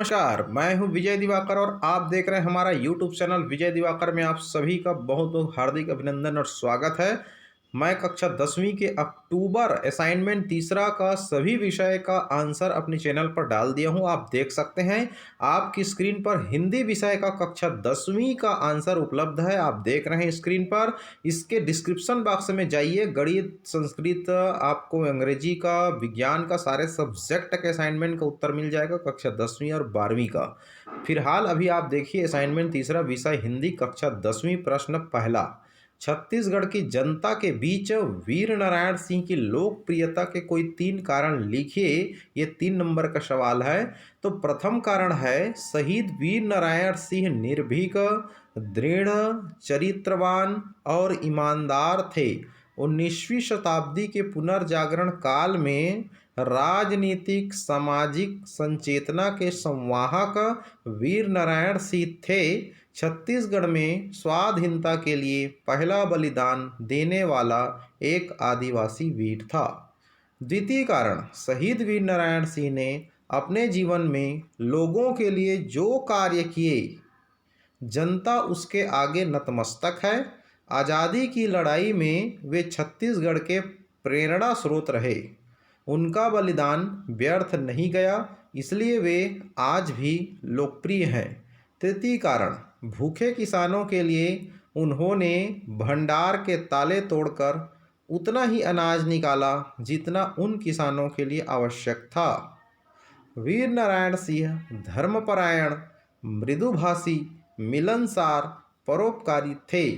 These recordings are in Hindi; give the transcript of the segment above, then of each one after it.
नमस्कार, मैं हूं विजय दिवाकर और आप देख रहे हैं हमारा यूट्यूब चैनल विजय दिवाकर में आप सभी का बहुत बहुत हार्दिक अभिनंदन और स्वागत है। मैं कक्षा 10वीं के अक्टूबर असाइनमेंट तीसरा का सभी विषय का आंसर अपने चैनल पर डाल दिया हूं। आप देख सकते हैं आपकी स्क्रीन पर हिंदी विषय का कक्षा 10वीं का आंसर उपलब्ध है। आप देख रहे हैं स्क्रीन पर। इसके डिस्क्रिप्शन बॉक्स में जाइए, गणित, संस्कृत, आपको अंग्रेजी का, विज्ञान का, सारे सब्जेक्ट के असाइनमेंट का उत्तर मिल जाएगा कक्षा 10वीं और 12वीं का। फिलहाल अभी आप देखिए असाइनमेंट तीसरा विषय हिंदी कक्षा 10वीं प्रश्न पहला। छत्तीसगढ़ की जनता के बीच वीर नारायण सिंह की लोकप्रियता के कोई 3 कारण लिखिए। ये 3 नंबर का सवाल है। तो प्रथम कारण है शहीद वीर नारायण सिंह निर्भीक, दृढ़, चरित्रवान और ईमानदार थे। 19वीं शताब्दी के पुनर्जागरण काल में राजनीतिक सामाजिक संचेतना के संवाहक वीर नारायण सिंह थे। छत्तीसगढ़ में स्वाधीनता के लिए पहला बलिदान देने वाला एक आदिवासी वीर था। द्वितीय कारण, शहीद वीर नारायण सिंह ने अपने जीवन में लोगों के लिए जो कार्य किए, जनता उसके आगे नतमस्तक है। आज़ादी की लड़ाई में वे छत्तीसगढ़ के प्रेरणा स्रोत रहे। उनका बलिदान व्यर्थ नहीं गया, इसलिए वे आज भी लोकप्रिय हैं। तृतीय कारण, भूखे किसानों के लिए उन्होंने भंडार के ताले तोड़कर उतना ही अनाज निकाला जितना उन किसानों के लिए आवश्यक था। वीर नारायण सिंह धर्मपरायण, मृदुभाषी, मिलनसार, परोपकारी थे।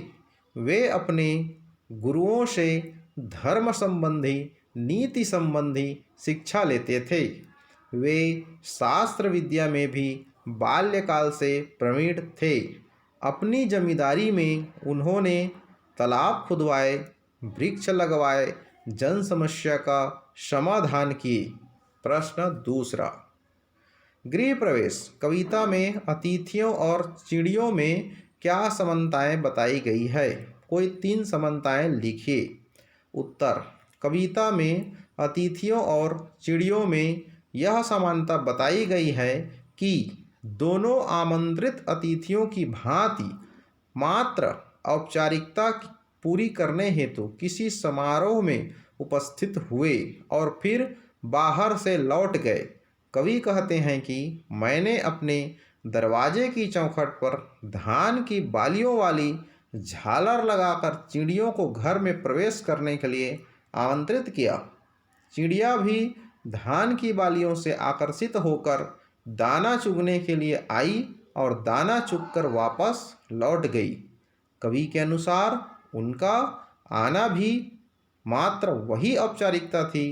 वे अपने गुरुओं से धर्म संबंधी, नीति संबंधी शिक्षा लेते थे। वे शास्त्र विद्या में भी बाल्यकाल से प्रवीण थे। अपनी जमींदारी में उन्होंने तालाब खुदवाए, वृक्ष लगवाए, जन समस्या का समाधान किए। प्रश्न दूसरा, गृह प्रवेश कविता में अतिथियों और चिड़ियों में क्या समानताएं बताई गई है? कोई 3 समानताएं लिखिए। उत्तर, कविता में अतिथियों और चिड़ियों में यह समानता बताई गई है कि दोनों आमंत्रित अतिथियों की भांति मात्र औपचारिकता पूरी करने हेतु किसी समारोह में उपस्थित हुए और फिर बाहर से लौट गए। कवि कहते हैं कि मैंने अपने दरवाजे की चौखट पर धान की बालियों वाली झालर लगाकर चिड़ियों को घर में प्रवेश करने के लिए आमंत्रित किया। चिड़िया भी धान की बालियों से आकर्षित होकर दाना चुगने के लिए आई और दाना चुगकर वापस लौट गई। कवि के अनुसार उनका आना भी मात्र वही औपचारिकता थी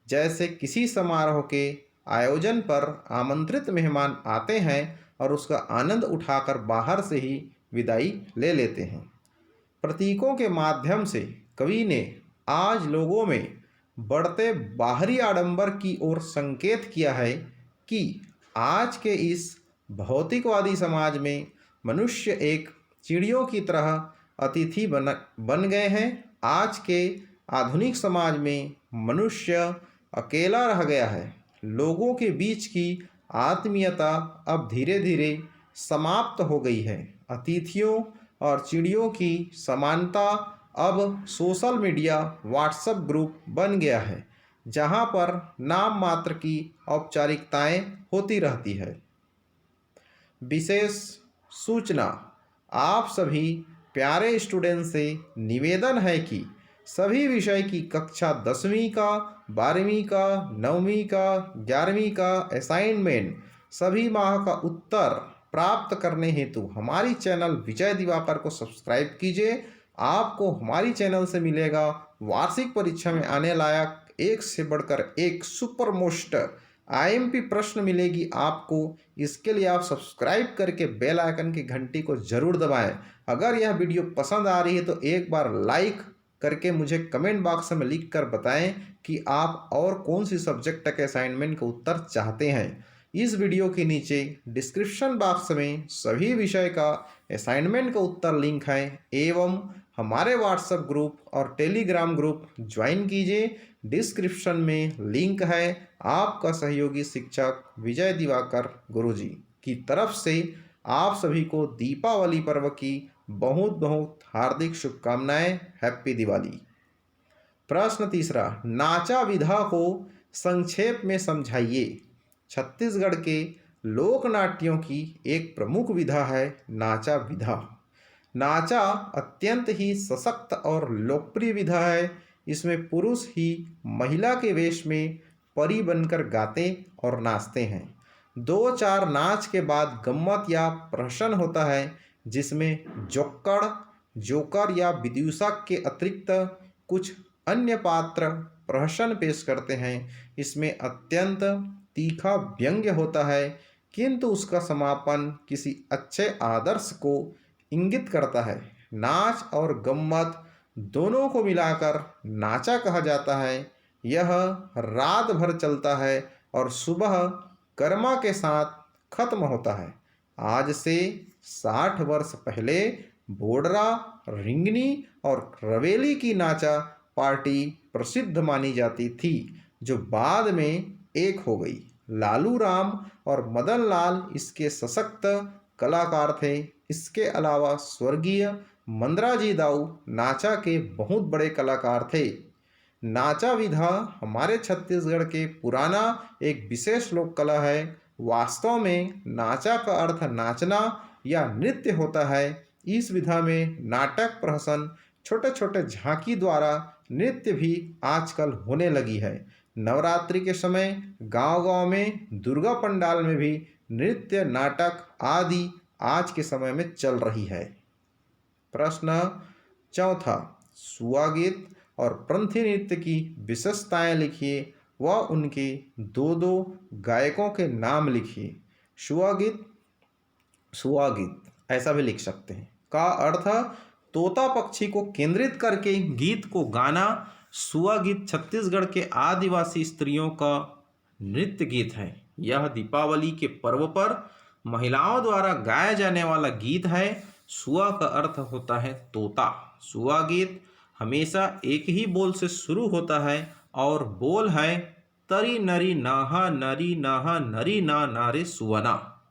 जैसे किसी समारोह के आयोजन पर आमंत्रित मेहमान आते हैं और उसका आनंद उठाकर बाहर से ही विदाई ले लेते हैं। प्रतीकों के माध्यम से कवि ने आज लोगों में बढ़ते बाहरी आडंबर की ओर संकेत किया है कि आज के इस भौतिकवादी समाज में मनुष्य एक चिड़ियों की तरह अतिथि बन गए हैं। आज के आधुनिक समाज में मनुष्य अकेला रह गया है। लोगों के बीच की आत्मीयता अब धीरे धीरे समाप्त हो गई है। अतिथियों और चिड़ियों की समानता अब सोशल मीडिया, व्हाट्सएप ग्रुप बन गया है, जहां पर नाम मात्र की औपचारिकताएं होती रहती है। विशेष सूचना, आप सभी प्यारे स्टूडेंट से निवेदन है कि सभी विषय की कक्षा 10वीं का, 12वीं का, 9वीं का, 11वीं का असाइनमेंट सभी माह का उत्तर प्राप्त करने हेतु हमारी चैनल विजय दिवाकर को सब्सक्राइब कीजिए। आपको हमारी चैनल से मिलेगा वार्षिक परीक्षा में आने लायक एक से बढ़कर एक सुपर मोस्ट आईएमपी प्रश्न मिलेगी आपको। इसके लिए आप सब्सक्राइब करके बेल आइकन की घंटी को जरूर दबाएं। अगर यह वीडियो पसंद आ रही है तो एक बार लाइक करके मुझे कमेंट बॉक्स में लिख कर बताएं कि आप और कौन सी सब्जेक्ट के असाइनमेंट का उत्तर चाहते हैं। इस वीडियो के नीचे डिस्क्रिप्शन बॉक्स में सभी विषय का असाइनमेंट का उत्तर लिंक है एवं हमारे व्हाट्सएप ग्रुप और टेलीग्राम ग्रुप ज्वाइन कीजिए, डिस्क्रिप्शन में लिंक है। आपका सहयोगी शिक्षक विजय दिवाकर गुरुजी की तरफ से आप सभी को दीपावली पर्व की बहुत बहुत हार्दिक शुभकामनाएं। हैप्पी दिवाली। प्रश्न तीसरा, नाचा विधा को संक्षेप में समझाइए। छत्तीसगढ़ के लोक नाट्यों की एक प्रमुख विधा है नाचा विधा। नाचा अत्यंत ही सशक्त और लोकप्रिय विधा है। इसमें पुरुष ही महिला के वेश में परी बनकर गाते और नाचते हैं। 2-4 नाच के बाद गम्मत या प्रहसन होता है, जिसमें जोक्कड़, जोकर या विदूषक के अतिरिक्त कुछ अन्य पात्र प्रहसन पेश करते हैं। इसमें अत्यंत तीखा व्यंग्य होता है, किंतु उसका समापन किसी अच्छे आदर्श को इंगित करता है। नाच और गम्मत दोनों को मिलाकर नाचा कहा जाता है। यह रात भर चलता है और सुबह कर्मा के साथ खत्म होता है। आज से 60 वर्ष पहले बोडरा, रिंगनी और रवेली की नाचा पार्टी प्रसिद्ध मानी जाती थी, जो बाद में एक हो गई। लालू राम और मदन लाल इसके सशक्त कलाकार थे। इसके अलावा स्वर्गीय मंदराजी दाऊ नाचा के बहुत बड़े कलाकार थे। नाचा विधा हमारे छत्तीसगढ़ के पुराना एक विशेष लोक कला है। वास्तव में नाचा का अर्थ नाचना या नृत्य होता है। इस विधा में नाटक प्रहसन, छोटे छोटे झांकी द्वारा नृत्य भी आजकल होने लगी है। नवरात्रि के समय गांव-गांव में, दुर्गा पंडाल में भी नृत्य, नाटक आदि आज के समय में चल रही है। प्रश्न चौथा, सुआ गीत और पंथी नृत्य की विशेषताएं लिखिए व उनके दो गायकों के नाम लिखिए। सुआ गीत ऐसा भी लिख सकते हैं। का अर्थ तोता पक्षी को केंद्रित करके गीत को गाना। सुआ गीत छत्तीसगढ़ के आदिवासी स्त्रियों का नृत्य गीत है। यह दीपावली के पर्व पर महिलाओं द्वारा गाया जाने वाला गीत है। सुआ का अर्थ होता है तोता। सुआ गीत हमेशा एक ही बोल से शुरू होता है और बोल है तरी नरी नाहा नरी नाहा नरी ना नारे सुवना।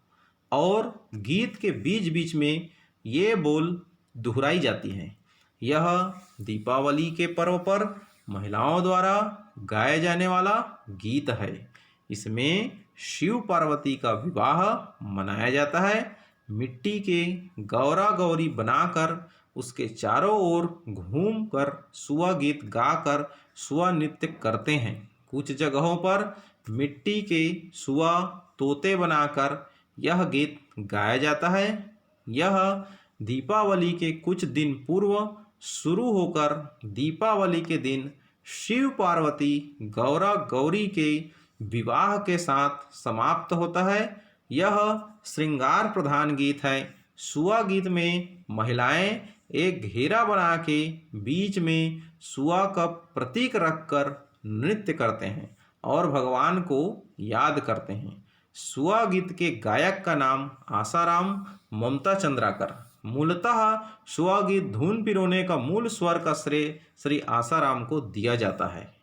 और गीत के बीच बीच में ये बोल दोहराई जाती है। यह दीपावली के पर्व पर महिलाओं द्वारा गाया जाने वाला गीत है। इसमें शिव पार्वती का विवाह मनाया जाता है। मिट्टी के गौरा गौरी बनाकर उसके चारों ओर घूमकर सुआ गीत गाकर सुआ नृत्य करते हैं। कुछ जगहों पर मिट्टी के सुआ तोते बनाकर यह गीत गाया जाता है। यह दीपावली के कुछ दिन पूर्व शुरू होकर दीपावली के दिन शिव पार्वती गौरा गौरी के विवाह के साथ समाप्त होता है। यह श्रृंगार प्रधान गीत है। सुआ गीत में महिलाएं एक घेरा बना के बीच में सुआ का प्रतीक रखकर नृत्य करते हैं और भगवान को याद करते हैं। सुआ गीत के गायक का नाम आसाराम ममता चंद्राकर। मूलतः सुआ गीत धुन पिरोने का मूल स्वर का श्रेय श्री आसाराम को दिया जाता है।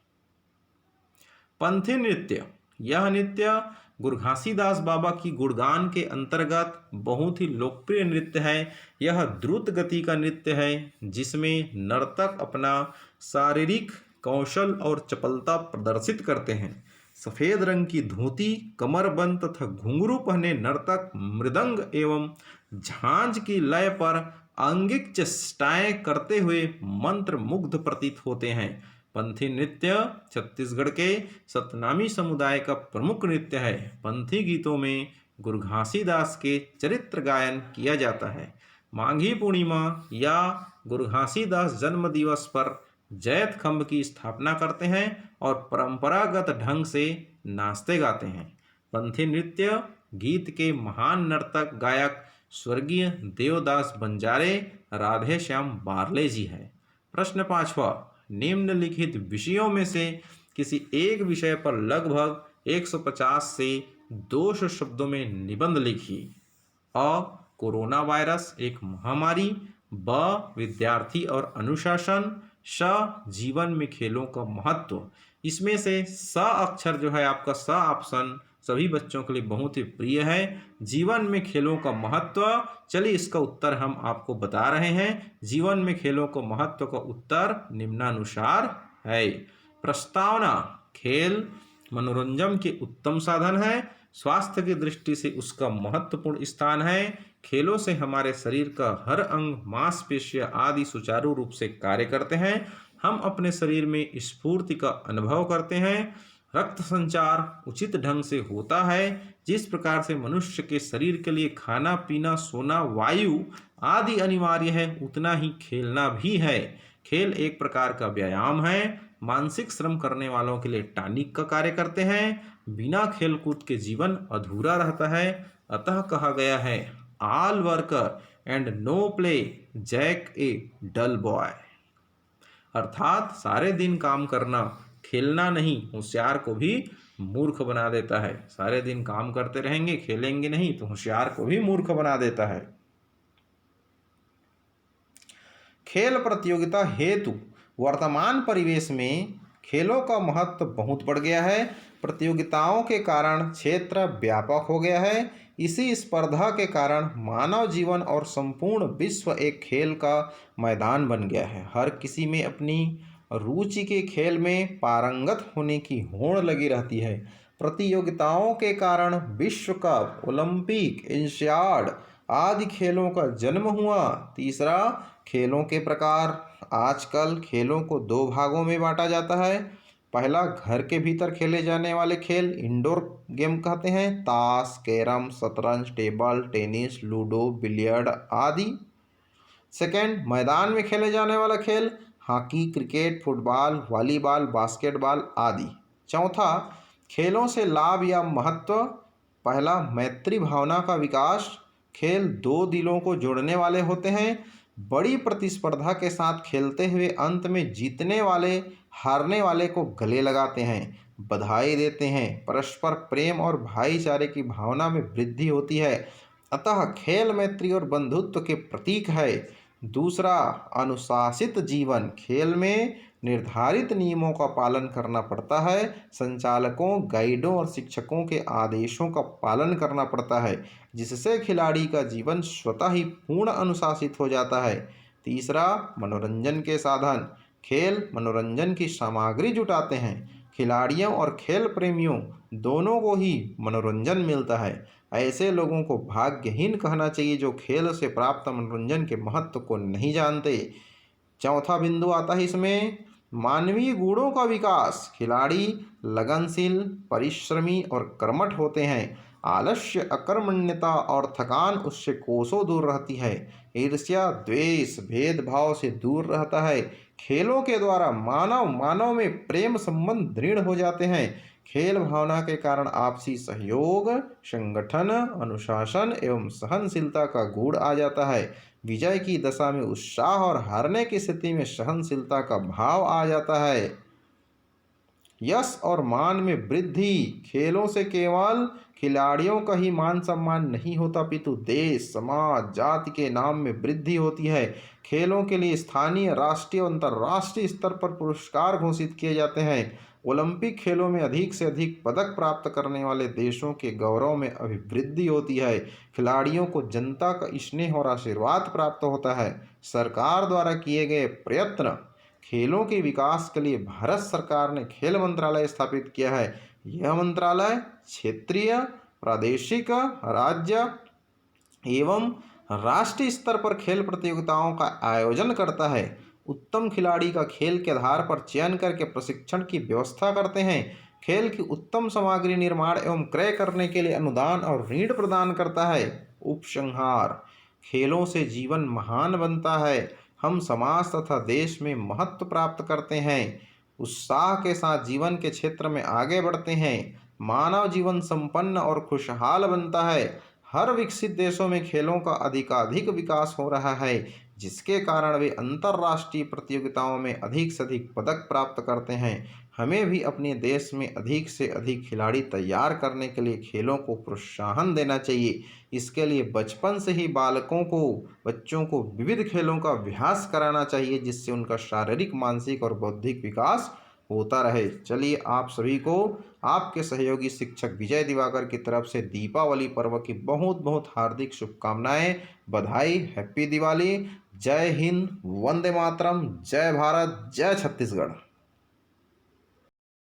पंथी नृत्य, यह नृत्य गुरु घासीदास बाबा की गुणगान के अंतर्गत बहुत ही लोकप्रिय नृत्य है। यह द्रुत गति का नृत्य है, जिसमें नर्तक अपना शारीरिक कौशल और चपलता प्रदर्शित करते हैं। सफ़ेद रंग की धोती, कमरबंद तथा घुंघरू पहने नर्तक मृदंग एवं झांझ की लय पर आंगिक चेष्टाएं करते हुए मंत्र मुग्ध प्रतीत होते हैं। पंथी नृत्य छत्तीसगढ़ के सतनामी समुदाय का प्रमुख नृत्य है। पंथी गीतों में गुरु घासीदास के चरित्र गायन किया जाता है। माघी पूर्णिमा या गुरु घासीदास जन्म दिवस पर जैत खंभ की स्थापना करते हैं और परंपरागत ढंग से नाचते गाते हैं। पंथी नृत्य गीत के महान नर्तक गायक स्वर्गीय देवदास बंजारे, राधे श्याम बारले जी है। प्रश्न पांचवा, निम्नलिखित विषयों में से किसी एक विषय पर लगभग 150 से 200 शब्दों में निबंध लिखिए। अ, कोरोना वायरस एक महामारी। ब, विद्यार्थी और अनुशासन। श, जीवन में खेलों का महत्व। इसमें से स अक्षर जो है आपका स ऑप्शन सभी बच्चों के लिए बहुत ही प्रिय है। जीवन में खेलों का महत्व, चलिए इसका उत्तर हम आपको बता रहे हैं। जीवन में खेलों का महत्व का उत्तर निम्नानुसार है। प्रस्तावना, खेल मनोरंजन के उत्तम साधन है। स्वास्थ्य की दृष्टि से उसका महत्वपूर्ण स्थान है। खेलों से हमारे शरीर का हर अंग, मांसपेशियां आदि सुचारू रूप से कार्य करते हैं। हम अपने शरीर में स्फूर्ति का अनुभव करते हैं। रक्त संचार उचित ढंग से होता है। जिस प्रकार से मनुष्य के शरीर के लिए खाना पीना सोना वायु आदि अनिवार्य है, उतना ही खेलना भी है। खेल एक प्रकार का व्यायाम है। मानसिक श्रम करने वालों के लिए टॉनिक का कार्य करते हैं। बिना खेल कूद के जीवन अधूरा रहता है। अतः कहा गया है, all worker and no play Jack a dull boy. अर्थात सारे दिन काम करना, खेलना नहीं, होशियार को भी मूर्ख बना देता है। सारे दिन काम करते रहेंगे, खेलेंगे नहीं तो होशियार को भी मूर्ख बना देता है। खेल प्रतियोगिता हेतु वर्तमान परिवेश में खेलों का महत्व बहुत बढ़ गया है। प्रतियोगिताओं के कारण क्षेत्र व्यापक हो गया है। इसी स्पर्धा के कारण मानव जीवन और संपूर्ण विश्व एक खेल का मैदान बन गया है। हर किसी में अपनी रुचि के खेल में पारंगत होने की होड़ लगी रहती है। प्रतियोगिताओं के कारण विश्व कप, ओलंपिक, एशियाड आदि खेलों का जन्म हुआ। तीसरा, खेलों के प्रकार। आजकल खेलों को दो भागों में बांटा जाता है। पहला, घर के भीतर खेले जाने वाले खेल इंडोर गेम कहते हैं, ताश, कैरम, शतरंज, टेबल टेनिस, लूडो, बिलियर्ड आदि। सेकेंड, मैदान में खेले जाने वाला खेल hockey, cricket, football, volleyball, basketball आदि। चौथा, खेलों से लाभ या महत्व। पहला, मैत्री भावना का विकास। खेल दो दिलों को जोड़ने वाले होते हैं। बड़ी प्रतिस्पर्धा के साथ खेलते हुए अंत में जीतने वाले हारने वाले को गले लगाते हैं, बधाई देते हैं। परस्पर प्रेम और भाईचारे की भावना में वृद्धि होती है। अतः खेल मैत्री और बंधुत्व के प्रतीक है। दूसरा, अनुशासित जीवन। खेल में निर्धारित नियमों का पालन करना पड़ता है। संचालकों, गाइडों और शिक्षकों के आदेशों का पालन करना पड़ता है, जिससे खिलाड़ी का जीवन स्वतः ही पूर्ण अनुशासित हो जाता है। तीसरा, मनोरंजन के साधन। खेल मनोरंजन की सामग्री जुटाते हैं। खिलाड़ियों और खेल प्रेमियों दोनों को ही मनोरंजन मिलता है। ऐसे लोगों को भाग्यहीन कहना चाहिए जो खेल से प्राप्त मनोरंजन के महत्व को नहीं जानते। चौथा बिंदु आता है इसमें, मानवीय गुणों का विकास। खिलाड़ी लगनशील, परिश्रमी और कर्मठ होते हैं। आलस्य, अकर्मण्यता और थकान उससे कोसों दूर रहती है। ईर्ष्या, द्वेष, भेदभाव से दूर रहता है। खेलों के द्वारा मानव मानव में प्रेम संबंध दृढ़ हो जाते हैं। खेल भावना के कारण आपसी सहयोग, संगठन, अनुशासन एवं सहनशीलता का गुण आ जाता है। विजय की दशा में उत्साह और हारने की स्थिति में सहनशीलता का भाव आ जाता है। यश और मान में वृद्धि। खेलों से केवल खिलाड़ियों का ही मान सम्मान नहीं होता, अपितु देश, समाज, जाति के नाम में वृद्धि होती है। खेलों के लिए स्थानीय, राष्ट्रीय और अंतर्राष्ट्रीय स्तर पर पुरस्कार घोषित किए जाते हैं। ओलंपिक खेलों में अधिक से अधिक पदक प्राप्त करने वाले देशों के गौरव में अभिवृद्धि होती है। खिलाड़ियों को जनता का स्नेह और आशीर्वाद प्राप्त होता है। सरकार द्वारा किए गए प्रयत्न। खेलों के विकास के लिए भारत सरकार ने खेल मंत्रालय स्थापित किया है। यह मंत्रालय क्षेत्रीय, प्रादेशिक, राज्य एवं राष्ट्रीय स्तर पर खेल प्रतियोगिताओं का आयोजन करता है। उत्तम खिलाड़ी का खेल के आधार पर चयन करके प्रशिक्षण की व्यवस्था करते हैं। खेल की उत्तम सामग्री निर्माण एवं क्रय करने के लिए अनुदान और ऋण प्रदान करता है। उपसंहार, खेलों से जीवन महान बनता है। हम समाज तथा देश में महत्व प्राप्त करते हैं। उत्साह के साथ जीवन के क्षेत्र में आगे बढ़ते हैं। मानव जीवन संपन्न और खुशहाल बनता है। हर विकसित देशों में खेलों का अधिकाधिक विकास हो रहा है, जिसके कारण वे अंतर्राष्ट्रीय प्रतियोगिताओं में अधिक से अधिक पदक प्राप्त करते हैं। हमें भी अपने देश में अधिक से अधिक खिलाड़ी तैयार करने के लिए खेलों को प्रोत्साहन देना चाहिए। इसके लिए बचपन से ही बच्चों को विविध खेलों का अभ्यास कराना चाहिए, जिससे उनका शारीरिक, मानसिक और बौद्धिक विकास होता रहे। चलिए आप सभी को आपके सहयोगी शिक्षक विजय दिवाकर की तरफ से दीपावली पर्व की बहुत बहुत हार्दिक शुभकामनाएं, बधाई, हैप्पी दिवाली। जय हिंद, वंदे मातरम, जय भारत, जय छत्तीसगढ़।